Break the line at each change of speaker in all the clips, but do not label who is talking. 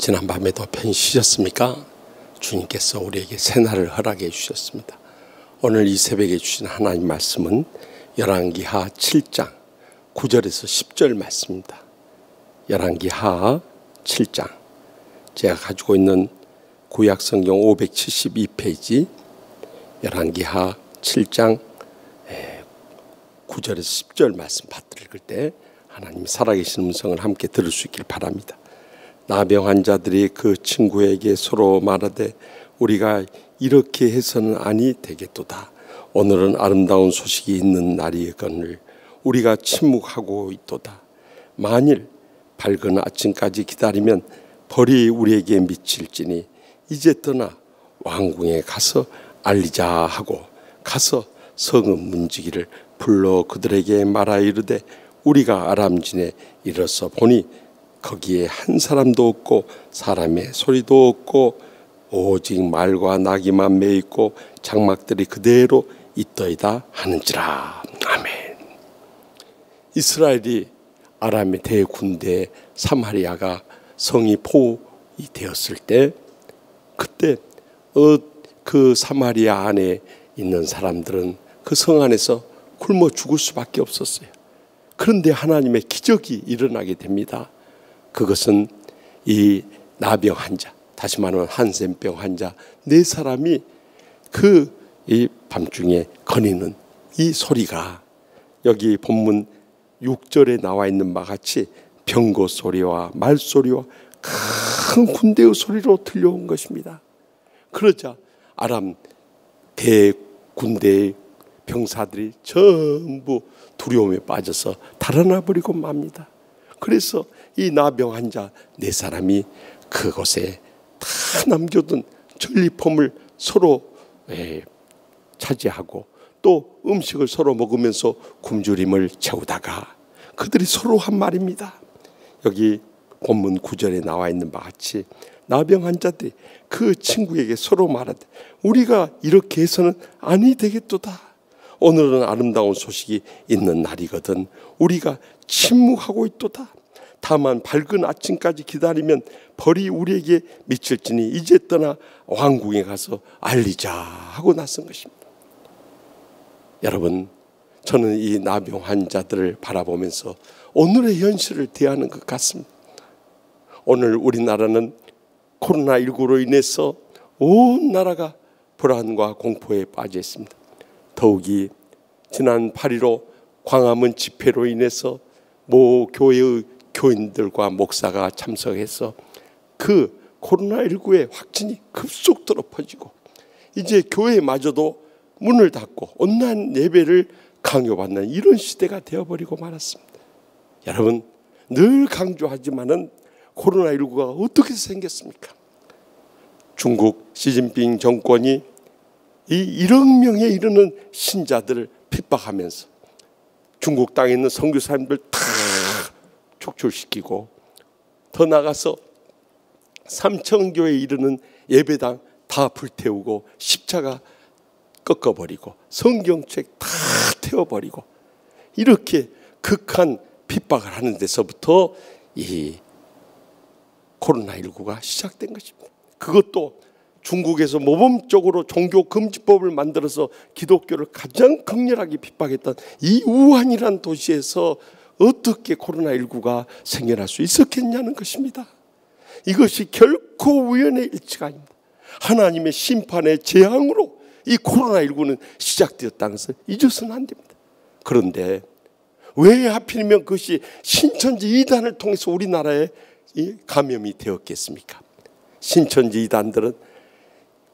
지난밤에도 편히 쉬셨습니까? 주님께서 우리에게 새날을 허락해 주셨습니다. 오늘 이 새벽에 주신 하나님 말씀은 열왕기하 7장 9절에서 10절 말씀입니다. 열왕기하 7장, 제가 가지고 있는 구약성경 572페이지 열왕기하 7장 9절에서 10절 말씀 받들 때 하나님 살아계신 음성을 함께 들을 수 있길 바랍니다. 나병 자들이 그 친구에게 서로 말하되 우리가 이렇게 해서는 아니 되겠도다. 오늘은 아름다운 소식이 있는 날이거늘 우리가 침묵하고 있도다. 만일 밝은 아침까지 기다리면 벌이 우리에게 미칠지니 이제 떠나 왕궁에 가서 알리자 하고 가서 성읍 문지기를 불러 그들에게 말하 이르되 우리가 아람진에 이르러서 보니 거기에 한 사람도 없고 사람의 소리도 없고 오직 말과 나귀만 매 있고 장막들이 그대로 있더이다 하는지라. 아멘. 이스라엘이 아람의 대군대 사마리아가 성이 포위 되었을 때 그때 그 사마리아 안에 있는 사람들은 그 성 안에서 굶어 죽을 수밖에 없었어요. 그런데 하나님의 기적이 일어나게 됩니다. 그것은 이 나병 환자, 다시 말하면 한센병 환자 4사람이 이 밤중에 거니는 이 소리가 여기 본문 6절에 나와 있는 바와 같이 병거 소리와 말소리와 큰 군대의 소리로 들려온 것입니다. 그러자 아람 대군대의 병사들이 전부 두려움에 빠져서 달아나 버리고 맙니다. 그래서 이 나병 환자 4사람이 그곳에 다 남겨둔 전리품을 서로 차지하고 또 음식을 서로 먹으면서 굶주림을 채우다가 그들이 서로 한 말입니다. 여기 본문 9절에 나와 있는 바와 같이 나병 환자들이 그 친구에게 서로 말하되 우리가 이렇게 해서는 아니 되겠도다. 오늘은 아름다운 소식이 있는 날이거든 우리가 침묵하고 있도다. 다만 밝은 아침까지 기다리면 벌이 우리에게 미칠지니 이제 떠나 왕궁에 가서 알리자 하고 나선 것입니다. 여러분, 저는 이 나병 환자들을 바라보면서 오늘의 현실을 대하는 것 같습니다. 오늘 우리나라는 코로나19로 인해서 온 나라가 불안과 공포에 빠져 있습니다. 더욱이 지난 8.15 광화문 집회로 인해서 모 교회의 교인들과 목사가 참석해서 그 코로나19의 확진이 급속도로 퍼지고 이제 교회마저도 문을 닫고 온라인 예배를 강요받는 이런 시대가 되어버리고 말았습니다. 여러분, 늘 강조하지만은 코로나19가 어떻게 생겼습니까? 중국 시진핑 정권이 이 1억 명에 이르는 신자들을 핍박하면서 중국 땅에 있는 선교사님들 다 촉출시키고 더 나가서 3,000교에 이르는 예배당 다 불태우고 십자가 꺾어버리고 성경책 다 태워버리고 이렇게 극한 핍박을 하는 데서부터 이 코로나19가 시작된 것입니다. 그것도 중국에서 모범적으로 종교금지법을 만들어서 기독교를 가장 극렬하게 핍박했던 이 우한이라는 도시에서 어떻게 코로나19가 생겨날 수 있었겠냐는 것입니다. 이것이 결코 우연의 일치가 아닙니다. 하나님의 심판의 재앙으로 이 코로나19는 시작되었다는 것을 잊어서는 안 됩니다. 그런데 왜 하필이면 그것이 신천지 이단을 통해서 우리나라에 감염이 되었겠습니까? 신천지 이단들은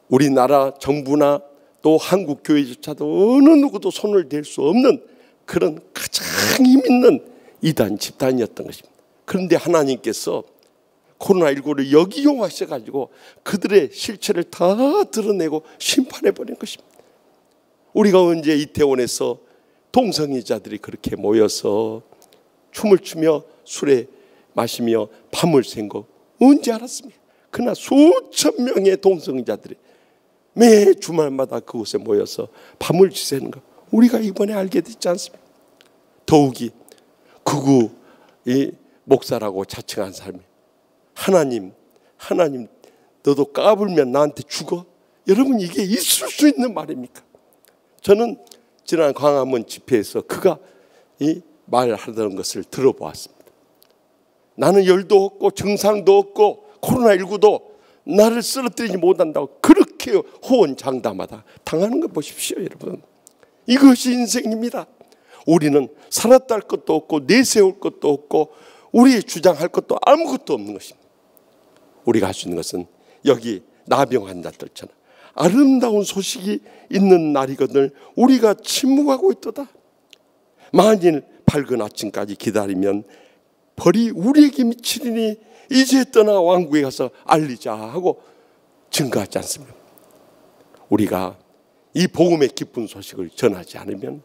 우리나라 정부나 또 한국 교회조차도 어느 누구도 손을 댈 수 없는 그런 가장 힘있는 이단 집단이었던 것입니다. 그런데 하나님께서 코로나19를 역이용하셔가지고 그들의 실체를 다 드러내고 심판해버린 것입니다. 우리가 언제 이태원에서 동성애자들이 그렇게 모여서 춤을 추며 술에 마시며 밤을 샌 거 언제 알았습니까? 그러나 수천 명의 동성애자들이 매 주말마다 그곳에 모여서 밤을 지새는 거 우리가 이번에 알게 됐지 않습니까? 더욱이 극우 이 목사라고 자칭한 사람이 하나님 하나님 너도 까불면 나한테 죽어? 여러분, 이게 있을 수 있는 말입니까? 저는 지난 광화문 집회에서 그가 이 말하던 것을 들어보았습니다. 나는 열도 없고 증상도 없고 코로나19도 나를 쓰러뜨리지 못한다고 그렇게 호언장담하다 당하는 거 보십시오, 여러분. 이것이 인생입니다. 우리는 살았다 할 것도 없고 내세울 것도 없고 우리 주장할 것도 아무것도 없는 것입니다. 우리가 할 수 있는 것은 여기 나병 환자들처럼 아름다운 소식이 있는 날이거늘 우리가 침묵하고 있도다. 만일 밝은 아침까지 기다리면 벌이 우리에게 미치리니 이제 떠나 왕국에 가서 알리자 하고 증거하지 않습니까? 우리가 이 복음의 기쁜 소식을 전하지 않으면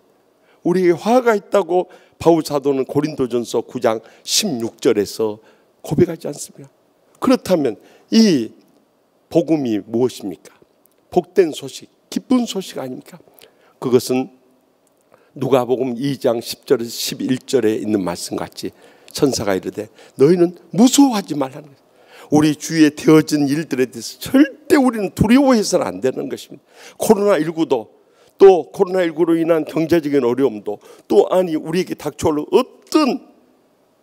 우리에게 화가 있다고 바울 사도는 고린도전서 9장 16절에서 고백하지 않습니까? 그렇다면 이 복음이 무엇입니까? 복된 소식, 기쁜 소식 아닙니까? 그것은 누가복음 2장 10절에서 11절에 있는 말씀같이 천사가 이르되 너희는 무서워하지 말라는 거예요. 우리 주위에 되어진 일들에 대해서 절대 우리는 두려워해서는 안 되는 것입니다. 코로나19도 또 코로나19로 인한 경제적인 어려움도 또 아니 우리에게 닥쳐올 어떤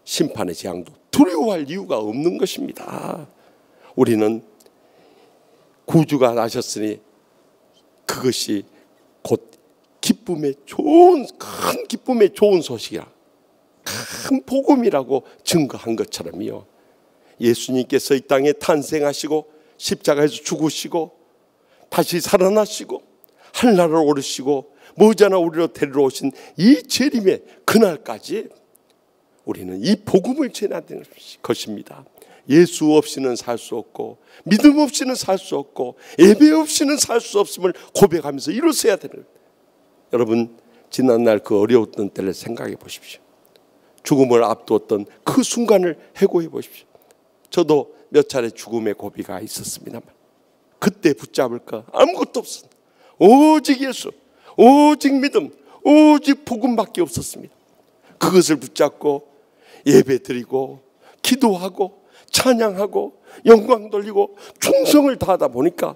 심판의 재앙도 두려워할 이유가 없는 것입니다. 우리는 구주가 나셨으니 그것이 곧 기쁨의 좋은 큰 기쁨의 좋은 소식이라 큰 복음이라고 증거한 것처럼요. 예수님께서 이 땅에 탄생하시고 십자가에서 죽으시고 다시 살아나시고 하늘나라를 오르시고 머지않아 우리로 데리러 오신 이 재림의 그날까지 우리는 이 복음을 전해야 되는 것입니다. 예수 없이는 살 수 없고 믿음 없이는 살 수 없고 예배 없이는 살 수 없음을 고백하면서 이루어야 되는 거예요. 여러분, 지난날 그 어려웠던 때를 생각해 보십시오. 죽음을 앞두었던 그 순간을 해고해 보십시오. 저도 몇 차례 죽음의 고비가 있었습니다만 그때 붙잡을 거 아무것도 없었습니다. 오직 예수, 오직 믿음, 오직 복음밖에 없었습니다. 그것을 붙잡고 예배 드리고 기도하고 찬양하고 영광 돌리고 충성을 다하다 보니까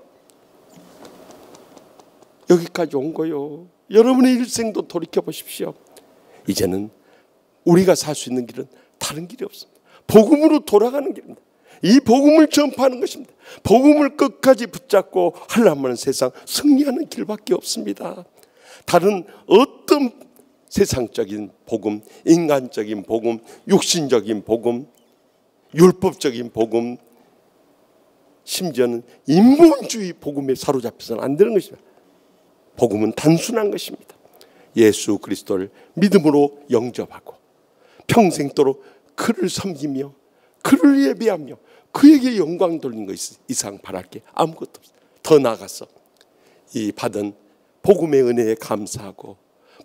여기까지 온 거요. 여러분의 일생도 돌이켜 보십시오. 이제는 우리가 살 수 있는 길은 다른 길이 없습니다. 복음으로 돌아가는 길입니다. 이 복음을 전파하는 것입니다. 복음을 끝까지 붙잡고 하려면 세상 승리하는 길밖에 없습니다. 다른 어떤 세상적인 복음, 인간적인 복음, 육신적인 복음, 율법적인 복음, 심지어는 인본주의 복음에 사로잡혀서는 안 되는 것입니다. 복음은 단순한 것입니다. 예수 그리스도를 믿음으로 영접하고 평생도록 그를 섬기며 그를 예배하며 그에게 영광 돌리는 것 이상 바랄 게 아무것도 없습니다. 더 나아가서 이 받은 복음의 은혜에 감사하고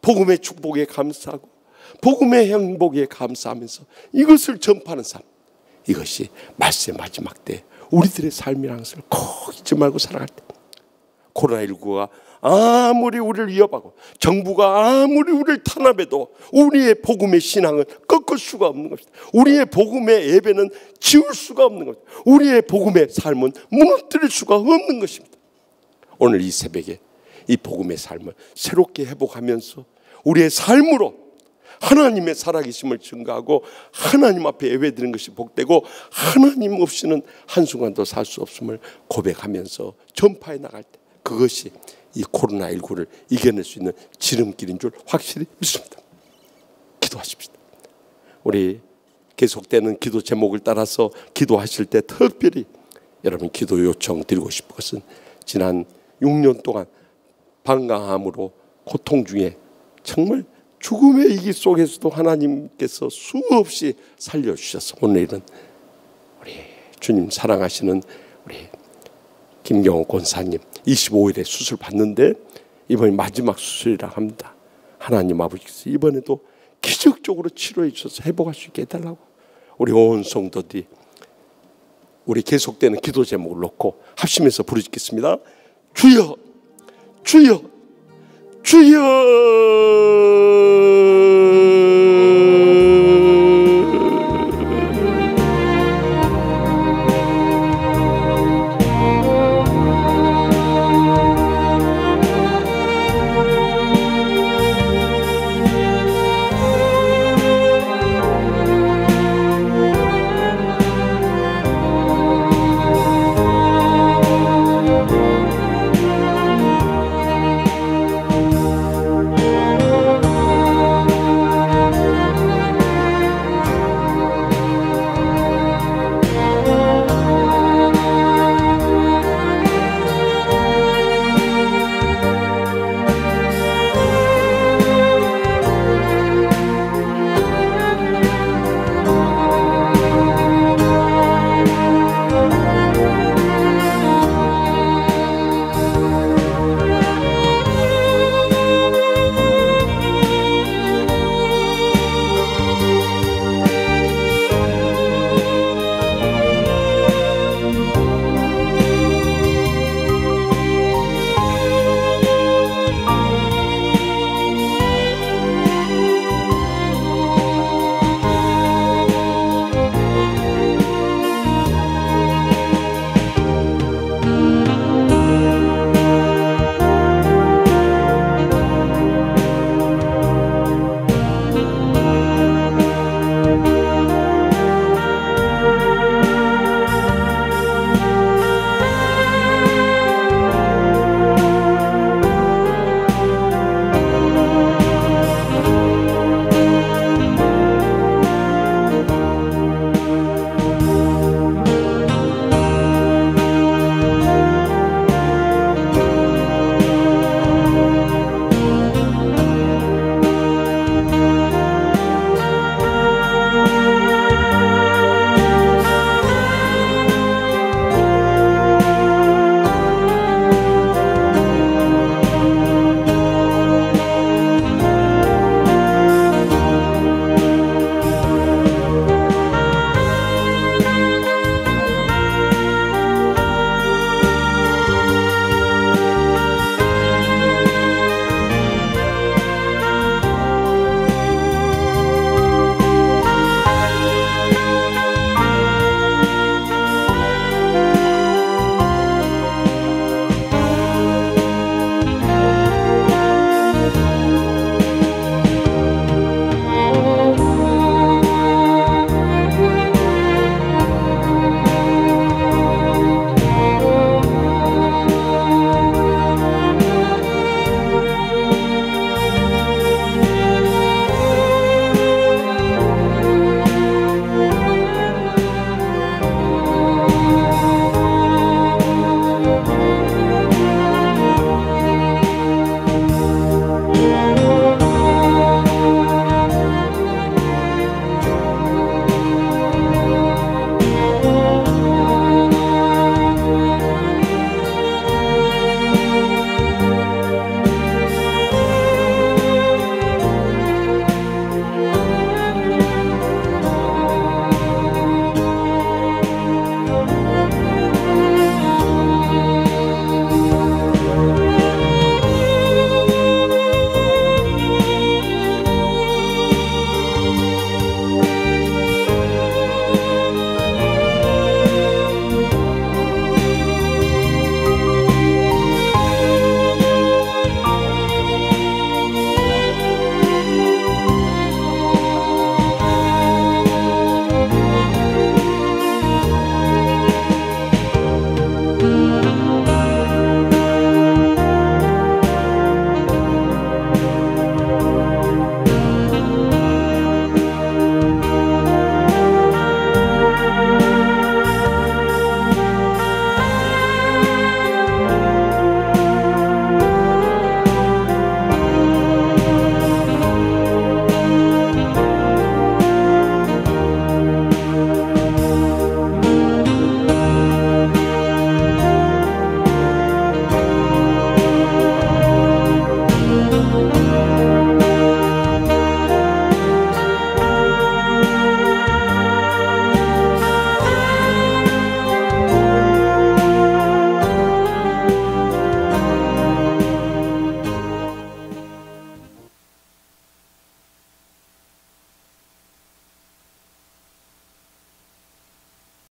복음의 축복에 감사하고 복음의 행복에 감사하면서 이것을 전파하는 삶, 이것이 말세 마지막 때 우리들의 삶이라는 것을 꼭 잊지 말고 살아갈 때 코로나19가 아무리 우리를 위협하고 정부가 아무리 우리를 탄압해도 우리의 복음의 신앙은 꺾을 수가 없는 것입니다. 우리의 복음의 예배는 지울 수가 없는 것입니다. 우리의 복음의 삶은 무너뜨릴 수가 없는 것입니다. 오늘 이 새벽에 이 복음의 삶을 새롭게 회복하면서 우리의 삶으로 하나님의 살아계심을 증거하고 하나님 앞에 예배드리는 것이 복되고 하나님 없이는 한순간도 살 수 없음을 고백하면서 전파해 나갈 때 그것이 이 코로나19를 이겨낼 수 있는 지름길인 줄 확실히 믿습니다. 기도하십시다. 우리 계속되는 기도 제목을 따라서 기도하실 때 특별히 여러분 기도 요청 드리고 싶은 것은 지난 6년 동안 방광암으로 고통 중에 정말 죽음의 위기 속에서도 하나님께서 수없이 살려주셔서 오늘은 우리 주님 사랑하시는 우리 김경호 권사님 25일에 수술 받는데 이번이 마지막 수술이라고 합니다. 하나님 아버지께서 이번에도 기적적으로 치료해 주셔서 회복할 수 있게 해달라고 우리 온 성도들이 우리 계속되는 기도 제목을 놓고 합심해서 부르짖겠습니다. 주여 주여 주여